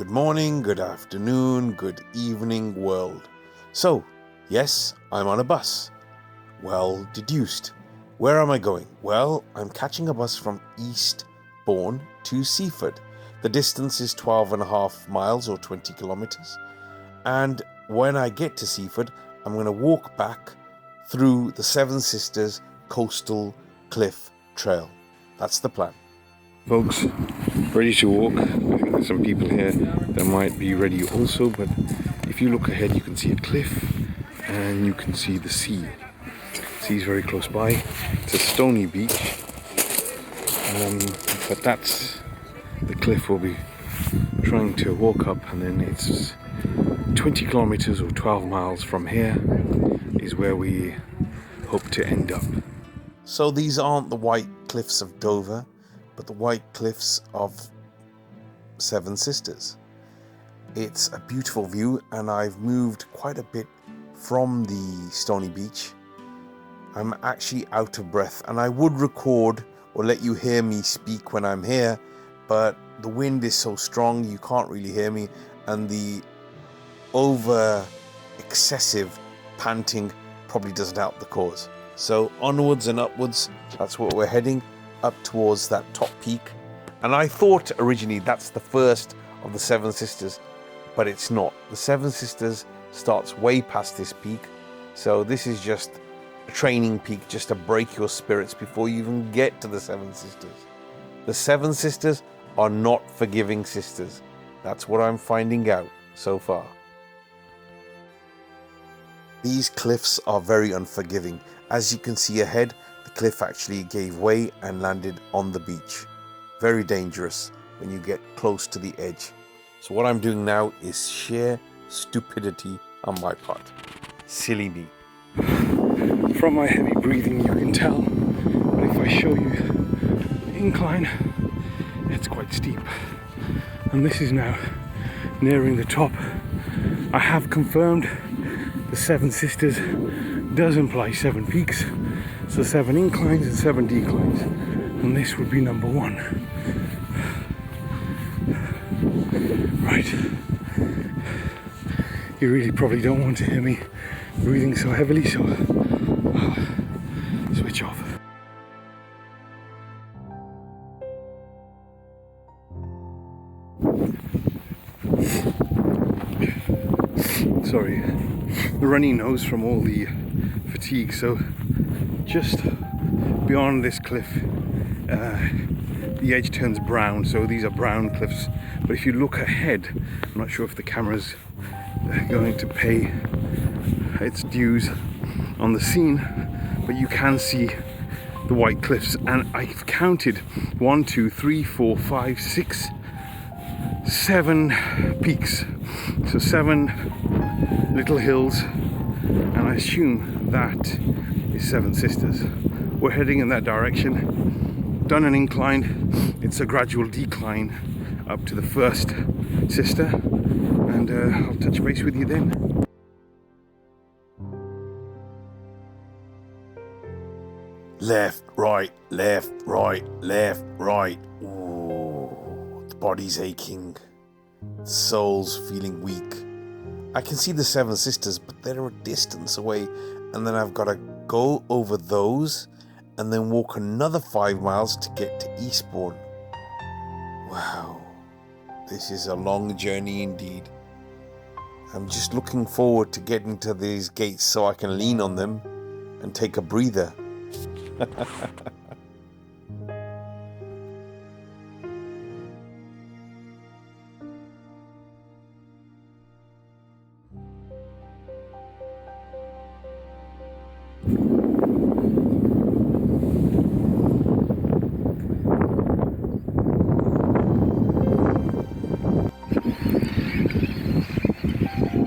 Good morning, good afternoon, good evening, world. So, yes, I'm on a bus. Well deduced. Where am I going? Well, I'm catching a bus from Eastbourne to Seaford. The distance is 12.5 miles or 20 kilometers. And when I get to Seaford, I'm going to walk back through the Seven Sisters Coastal Cliff Trail. That's the plan. Folks, ready to walk. I think there's some people here that might be ready also, but if you look ahead you can see a cliff and you can see the sea. The sea is very close by. It's a stony beach, but that's the cliff we'll be trying to walk up, and then it's 20 kilometers or 12 miles from here is where we hope to end up. So these aren't the white cliffs of Dover, but the white cliffs of Seven Sisters. It's a beautiful view, and I've moved quite a bit from the stony beach. I'm actually out of breath, and I would record or let you hear me speak when I'm here, but the wind is so strong you can't really hear me, and the over excessive panting probably doesn't help the cause. So onwards and upwards, that's where we're heading, up towards that top peak. And I thought originally that's the first of the Seven Sisters, but it's not. The Seven Sisters starts way past this peak, so this is just a training peak just to break your spirits before you even get to the Seven Sisters. The Seven Sisters are not forgiving sisters. That's what I'm finding out so far. These cliffs are very unforgiving. As you can see ahead, the cliff actually gave way and landed on the beach. Very dangerous when you get close to the edge. So what I'm doing now is sheer stupidity on my part. Silly me. From my heavy breathing you can tell, but if I show you the incline, it's quite steep. And this is now nearing the top. I have confirmed the Seven Sisters does imply 7 peaks, so 7 inclines and 7 declines, and this would be number 1. Right, you really probably don't want to hear me breathing so heavily, so I'll switch off. Sorry, the runny nose from all the fatigue. So just beyond this cliff, the edge turns brown, so these are brown cliffs. But if you look ahead, I'm not sure if the camera's going to pay its dues on the scene, but you can see the white cliffs, and I've counted 1, 2, 3, 4, 5, 6, 7 peaks, so 7 little hills, and I assume that is Seven Sisters. We're heading in that direction. Done an incline, it's a gradual decline up to the first sister, and I'll touch base with you then. Left, right, left, right, left, right. Ooh, the body's aching. The soul's feeling weak. I can see the Seven Sisters, but they're a distance away, and then I've got to go over those and then walk another 5 miles to get to Eastbourne. Wow, this is a long journey indeed. I'm just looking forward to getting to these gates so I can lean on them and take a breather.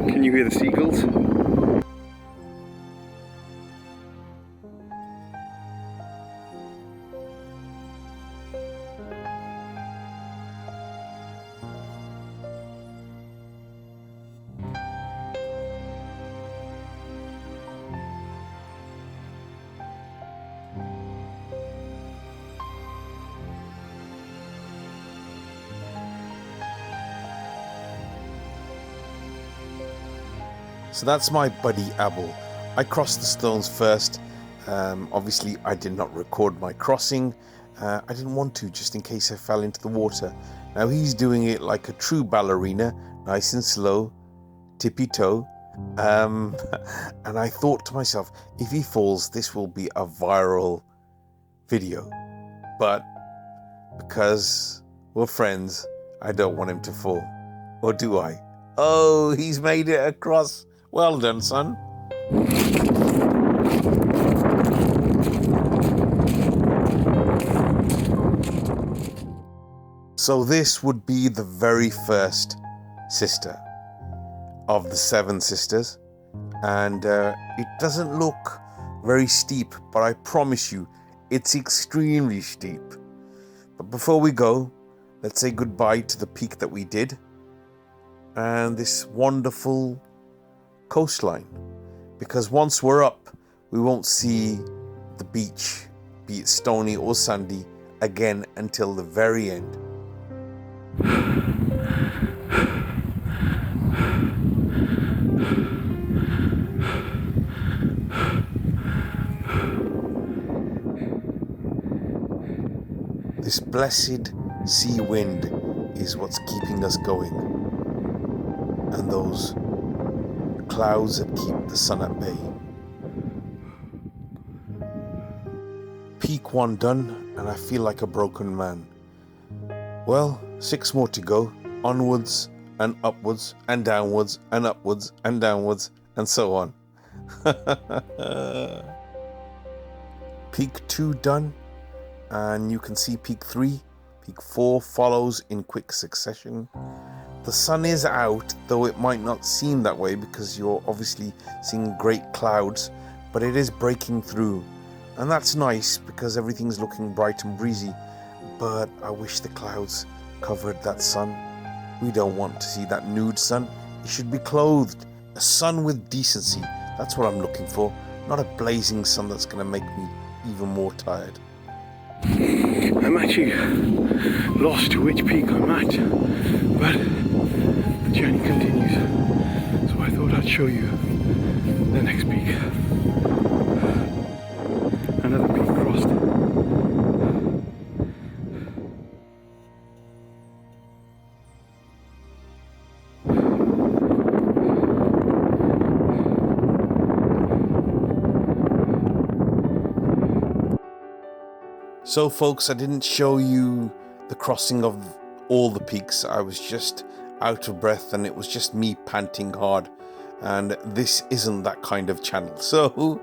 Can you hear the seagulls? So that's my buddy Abel. I crossed the stones first. Obviously I did not record my crossing. I didn't want to, just in case I fell into the water. Now he's doing it like a true ballerina, nice and slow, tippy toe. And I thought to myself, if he falls, this will be a viral video. But because we're friends, I don't want him to fall. Or do I? Oh, he's made it across. Well done, son. So this would be the very first sister of the 7 sisters. And it doesn't look very steep, but I promise you, it's extremely steep. But before we go, let's say goodbye to the peak that we did and this wonderful coastline. Because once we're up, we won't see the beach, be it stony or sandy, again until the very end. This blessed sea wind is what's keeping us going, and those clouds that keep the sun at bay. Peak 1 done, and I feel like a broken man. Well, 6 more to go, onwards and upwards and downwards and upwards and downwards and so on. Peak 2 done, and you can see peak 3. Peak 4 follows in quick succession. The sun is out, though it might not seem that way because you're obviously seeing great clouds, but it is breaking through. And that's nice because everything's looking bright and breezy, but I wish the clouds covered that sun. We don't want to see that nude sun. It should be clothed. A sun with decency. That's what I'm looking for. Not a blazing sun that's going to make me even more tired. I'm actually lost to which peak I'm at, but the journey continues. So I thought I'd show you the next peak. Another peak crossed. So folks, I didn't show you the crossing of all the peaks. I was just out of breath and it was just me panting hard. And this isn't that kind of channel. So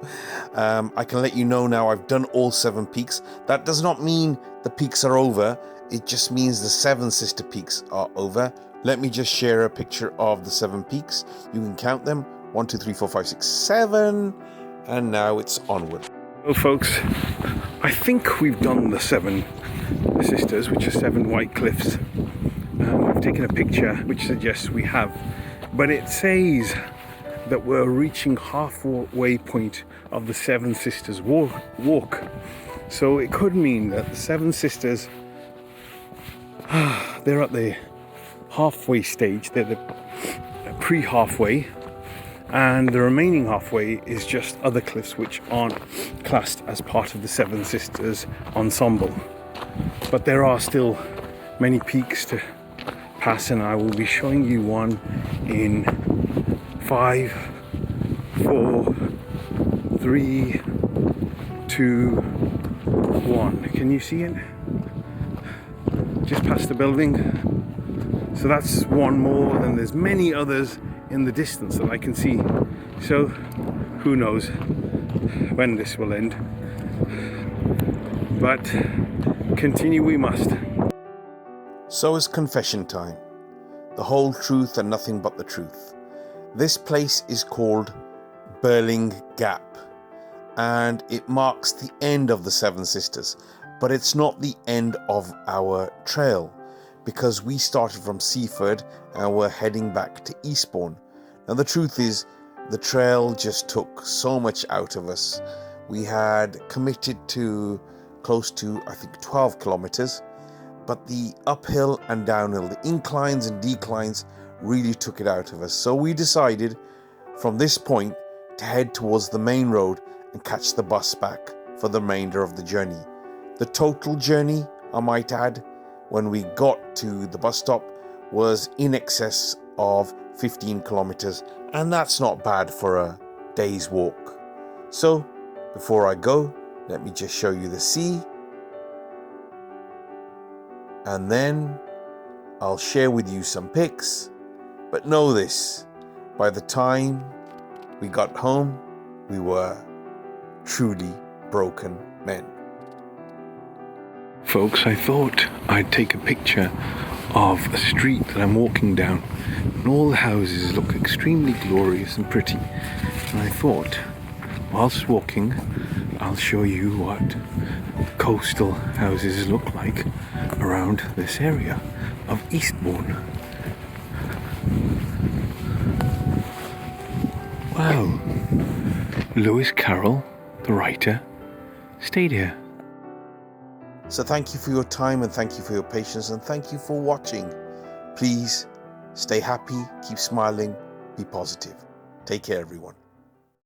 I can let you know now I've done all 7 peaks. That does not mean the peaks are over. It just means the 7 sister peaks are over. Let me just share a picture of the 7 peaks. You can count them. 1, 2, 3, 4, 5, 6, 7. And now it's onward. Well folks, I think we've done the 7 sisters, which are 7 white cliffs. I've taken a picture which suggests we have, but it says that we're reaching halfway point of the 7 sisters walk. So it could mean that the 7 sisters, they're at the halfway stage, they're the pre-halfway, and the remaining halfway is just other cliffs which aren't classed as part of the 7 sisters ensemble. But there are still many peaks to pass, and I will be showing you one in 5, 4, 3, 2, 1. Can you see it? Just past the building. So that's one more, and there's many others in the distance that I can see. So who knows when this will end, but continue we must. So is confession time. The whole truth and nothing but the truth. This place is called Burling Gap, and it marks the end of the 7 sisters, but it's not the end of our trail, because we started from Seaford and we're heading back to Eastbourne. Now the truth is, the trail just took so much out of us. We had committed to close to, I think, 12 kilometers, but the uphill and downhill, the inclines and declines really took it out of us. So we decided from this point to head towards the main road and catch the bus back for the remainder of the journey. The total journey, I might add, when we got to the bus stop was in excess of 15 kilometers, and that's not bad for a day's walk. So before I go, let me just show you the sea, and then I'll share with you some pics. But know this, by the time we got home, we were truly broken men. Folks, I thought I'd take a picture of a street that I'm walking down, and all the houses look extremely glorious and pretty. And I thought, whilst walking, I'll show you what the coastal houses look like around this area of Eastbourne. Wow, Lewis Carroll, the writer, stayed here. So thank you for your time, and thank you for your patience, and thank you for watching. Please stay happy, keep smiling, be positive. Take care, everyone.